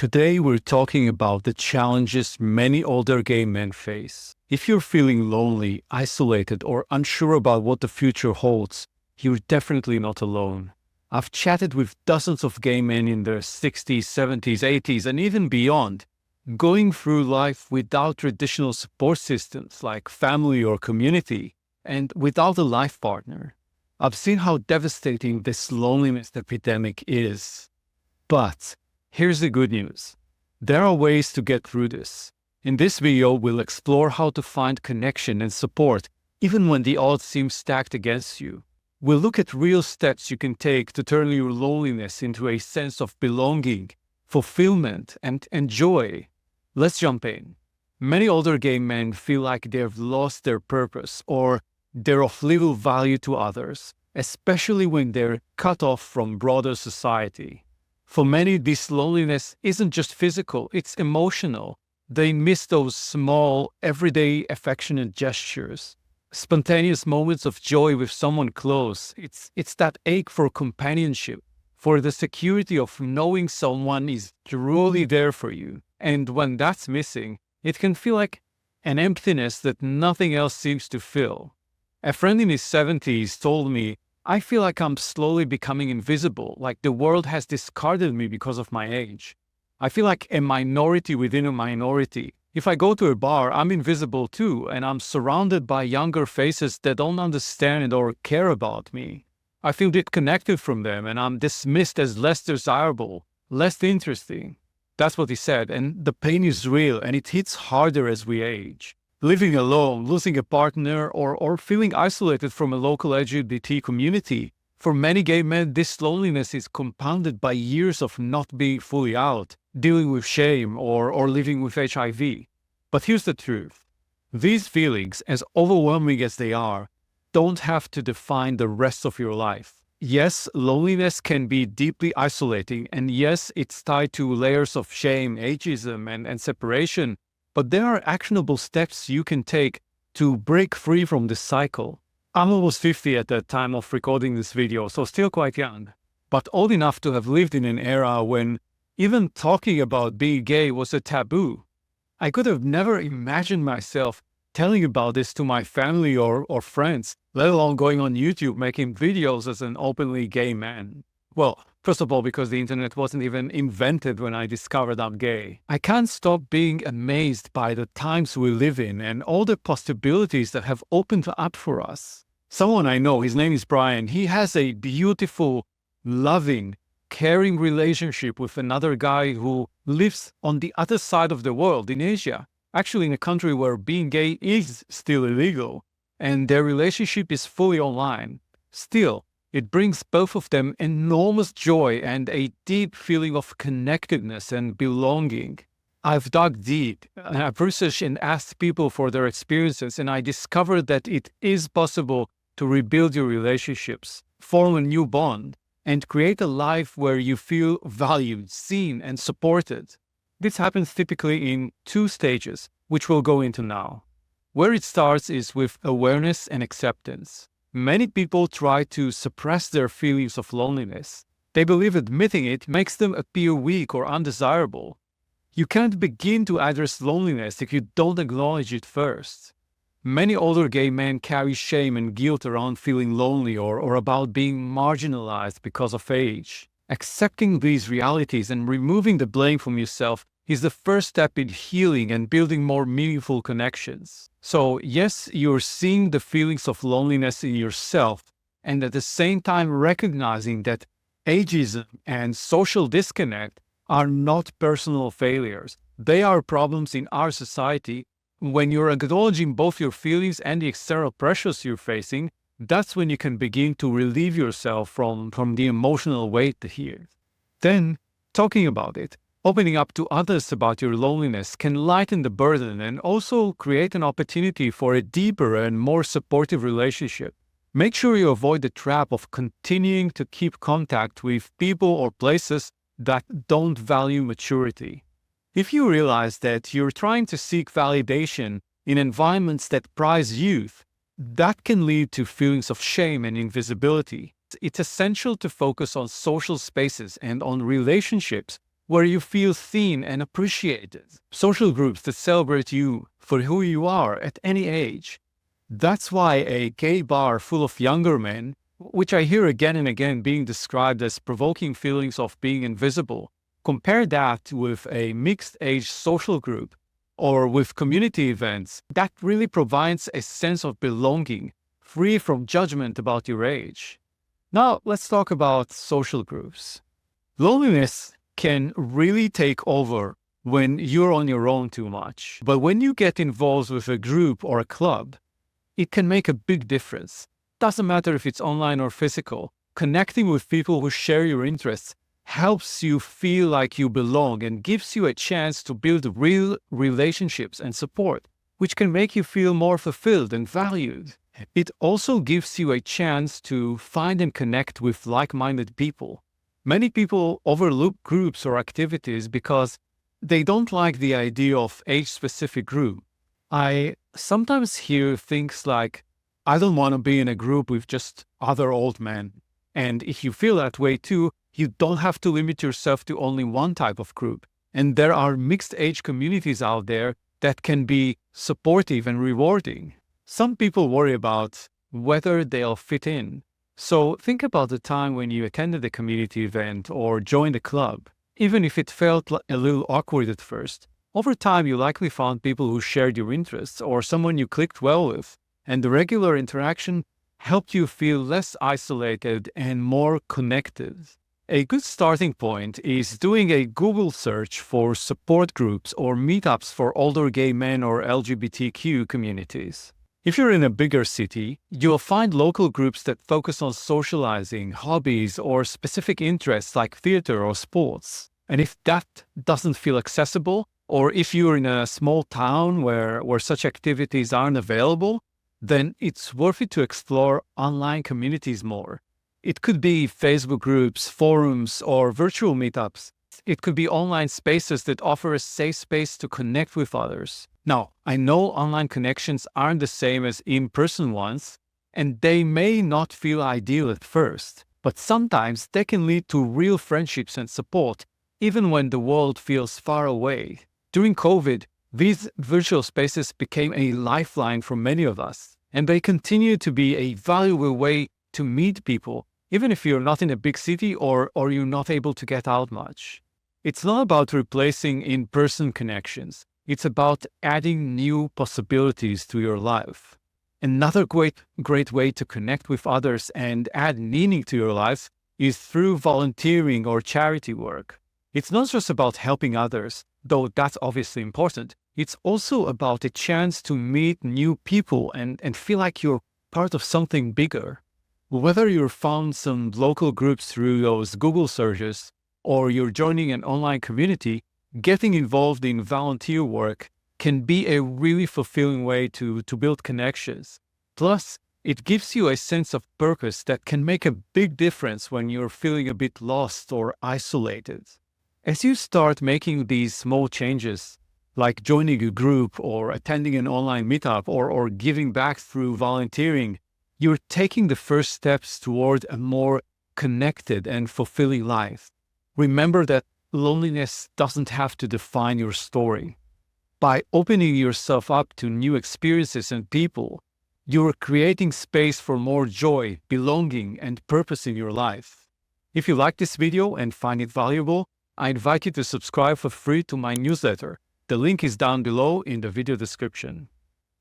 Today we're talking about the challenges many older gay men face. If you're feeling lonely, isolated, or unsure about what the future holds, you're definitely not alone. I've chatted with dozens of gay men in their 60s, 70s, 80s, and even beyond, going through life without traditional support systems like family or community, and without a life partner. I've seen how devastating this loneliness epidemic is. But here's the good news. There are ways to get through this. In this video, we'll explore how to find connection and support even when the odds seem stacked against you. We'll look at real steps you can take to turn your loneliness into a sense of belonging, fulfillment, and joy. Let's jump in. Many older gay men feel like they've lost their purpose or they're of little value to others, especially when they're cut off from broader society. For many, this loneliness isn't just physical, it's emotional. They miss those small, everyday affectionate gestures, spontaneous moments of joy with someone close. It's that ache for companionship, for the security of knowing someone is truly there for you. And when that's missing, it can feel like an emptiness that nothing else seems to fill. A friend in his 70s told me, "I feel like I'm slowly becoming invisible, like the world has discarded me because of my age. I feel like a minority within a minority. If I go to a bar, I'm invisible too, and I'm surrounded by younger faces that don't understand or care about me. I feel disconnected from them, and I'm dismissed as less desirable, less interesting." That's what he said, and the pain is real, and it hits harder as we age. Living alone, losing a partner, or feeling isolated from a local LGBT community. For many gay men, this loneliness is compounded by years of not being fully out, dealing with shame, or living with HIV. But here's the truth. These feelings, as overwhelming as they are, don't have to define the rest of your life. Yes, loneliness can be deeply isolating, and yes, it's tied to layers of shame, ageism, and separation. But there are actionable steps you can take to break free from this cycle. I'm almost 50 at the time of recording this video, so still quite young, but old enough to have lived in an era when even talking about being gay was a taboo. I could have never imagined myself telling about this to my family or friends, let alone going on YouTube making videos as an openly gay man. Well, first of all, because the internet wasn't even invented when I discovered I'm gay. I can't stop being amazed by the times we live in and all the possibilities that have opened up for us. Someone I know, his name is Brian, he has a beautiful, loving, caring relationship with another guy who lives on the other side of the world in Asia, actually in a country where being gay is still illegal, and their relationship is fully online. Still, it brings both of them enormous joy and a deep feeling of connectedness and belonging. I've dug deep, and I've researched and asked people for their experiences, and I discovered that it is possible to rebuild your relationships, form a new bond, and create a life where you feel valued, seen, and supported. This happens typically in two stages, which we'll go into now. Where it starts is with awareness and acceptance. Many people try to suppress their feelings of loneliness. They believe admitting it makes them appear weak or undesirable. You can't begin to address loneliness if you don't acknowledge it first. Many older gay men carry shame and guilt around feeling lonely or about being marginalized because of age. Accepting these realities and removing the blame from yourself is the first step in healing and building more meaningful connections. So yes, you're seeing the feelings of loneliness in yourself, and at the same time recognizing that ageism and social disconnect are not personal failures. They are problems in our society. When you're acknowledging both your feelings and the external pressures you're facing, that's when you can begin to relieve yourself from the emotional weight here. Then, talking about it, opening up to others about your loneliness can lighten the burden and also create an opportunity for a deeper and more supportive relationship. Make sure you avoid the trap of continuing to keep contact with people or places that don't value maturity. If you realize that you're trying to seek validation in environments that prize youth, that can lead to feelings of shame and invisibility. It's essential to focus on social spaces and on relationships where you feel seen and appreciated. Social groups that celebrate you for who you are at any age. That's why a gay bar full of younger men, which I hear again and again being described as provoking feelings of being invisible, compare that with a mixed-age social group or with community events that really provides a sense of belonging, free from judgment about your age. Now, let's talk about social groups. Loneliness can really take over when you're on your own too much. But when you get involved with a group or a club, it can make a big difference. Doesn't matter if it's online or physical. Connecting with people who share your interests helps you feel like you belong and gives you a chance to build real relationships and support, which can make you feel more fulfilled and valued. It also gives you a chance to find and connect with like-minded people. Many people overlook groups or activities because they don't like the idea of age-specific group. I sometimes hear things like, I don't want to be in a group with just other old men. And if you feel that way too, you don't have to limit yourself to only one type of group. And there are mixed age communities out there that can be supportive and rewarding. Some people worry about whether they'll fit in. So think about the time when you attended a community event or joined a club. Even if it felt a little awkward at first, over time you likely found people who shared your interests or someone you clicked well with, and the regular interaction helped you feel less isolated and more connected. A good starting point is doing a Google search for support groups or meetups for older gay men or LGBTQ communities. If you're in a bigger city, you'll find local groups that focus on socializing, hobbies, or specific interests like theater or sports. And if that doesn't feel accessible, or if you're in a small town where such activities aren't available, then it's worth it to explore online communities more. It could be Facebook groups, forums, or virtual meetups. It could be online spaces that offer a safe space to connect with others. Now, I know online connections aren't the same as in-person ones, and they may not feel ideal at first, but sometimes they can lead to real friendships and support, even when the world feels far away. During COVID, these virtual spaces became a lifeline for many of us, and they continue to be a valuable way to meet people, even if you're not in a big city or you're not able to get out much. It's not about replacing in-person connections. It's about adding new possibilities to your life. Another great way to connect with others and add meaning to your life is through volunteering or charity work. It's not just about helping others, though that's obviously important. It's also about a chance to meet new people and feel like you're part of something bigger. Whether you found some local groups through those Google searches or you're joining an online community, getting involved in volunteer work can be a really fulfilling way to build connections. Plus, it gives you a sense of purpose that can make a big difference when you're feeling a bit lost or isolated. As you start making these small changes, like joining a group or attending an online meetup or giving back through volunteering, you're taking the first steps toward a more connected and fulfilling life. Remember that loneliness doesn't have to define your story. By opening yourself up to new experiences and people, you're creating space for more joy, belonging, and purpose in your life. If you like this video and find it valuable, I invite you to subscribe for free to my newsletter. The link is down below in the video description.